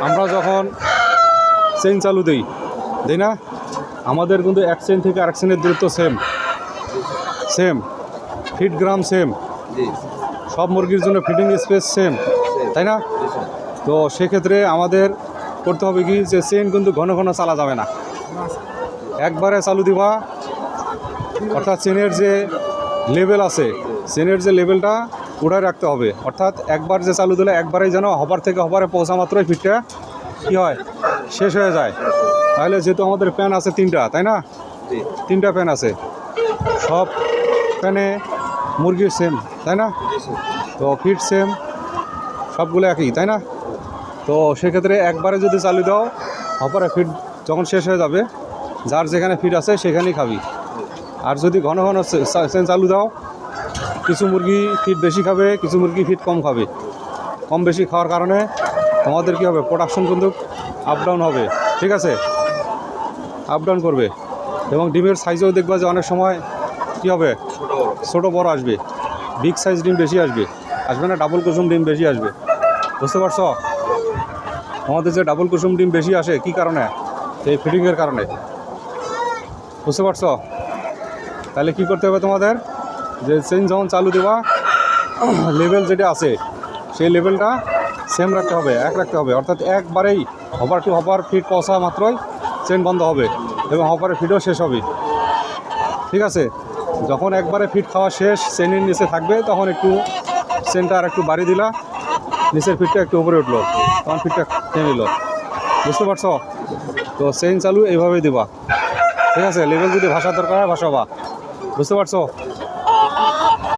আমরা যখন চেইন চালু দিই না, আমাদের কিন্তু এক চেইন থেকে আরেক চেইনের দূরত্ব সেম ফিট গ্রাম সেম, সব মুরগির জন্য ফিডিং স্পেস সেম, তাই না? তো সেক্ষেত্রে আমাদের করতে হবে কি, যে চেইন কিন্তু ঘন ঘন চালা যাবে না, একবারে চালু দিবা। অর্থাৎ চেনের যে লেভেল আছে, চেনের যে লেভেলটা উড়ায় রাখতে হবে। অর্থাৎ একবার যে চালু দিলে একবারেই যেন হবার থেকে হবারে পৌঁছা মাত্রই ফিটটা কী হয়, শেষ হয়ে যায়। তাহলে যেহেতু আমাদের প্যান আছে 3টা, তাই না? 3টা প্যান আছে, সব প্যানে মুরগির সেম, তাই না? তো ফিট সেম, সবগুলো একই, তাই না? তো সেক্ষেত্রে একবারে যদি চালু দাও, হপারে ফিট যখন শেষ হয়ে যাবে, যার যেখানে ফিট আছে সেখানেই খাবি। আর যদি ঘন ঘন চেন চালু দাও, কিছু মুরগি ফিট বেশি খাবে, কিছু মুরগি ফিট কম খাবে। কম বেশি খাওয়ার কারণে তোমাদের কী হবে, প্রোডাকশন কিন্তু আপ ডাউন হবে, ঠিক আছে? আপ ডাউন করবে। এবং ডিমের সাইজও দেখবা যে অনেক সময় কী হবে, ছোটো বড় আসবে, বিগ সাইজ ডিম বেশি আসবে না, ডাবল কুসুম ডিম বেশি আসবে। বুঝতে পারছো? আমাদের যে ডাবল কুসুম ডিম বেশি আসে কী কারণে? এই ফিডিংয়ের কারণে। বুঝতে পারছো? তাহলে কি করতে হবে তোমাদের, যে চেইন যখন চালু দেওয়া, লেভেল যেটা আছে সেই লেভেলটা সেম রাখতে হবে, এক রাখতে হবে। অর্থাৎ একবারেই হপার টু হপার ফিট পৌঁছা মাত্রই চেইন বন্ধ হবে এবং হপারের ফিটও শেষ হবে, ঠিক আছে? যখন একবারে ফিট খাওয়া শেষ, চেইনের নিচে থাকবে, তখন একটু চেইনটা আর একটু বাড়িয়ে দিলা, নিচের ফিটটা একটু উপরে উঠলো, তখন ফিটটা থেমে নিল। বুঝতে পারছো? তো চেইন চালু এইভাবেই দিবা, ঠিক আছে? লেভেল যদি ভাষা দরকার হয় ভাসাবা। বুঝতে পারছো?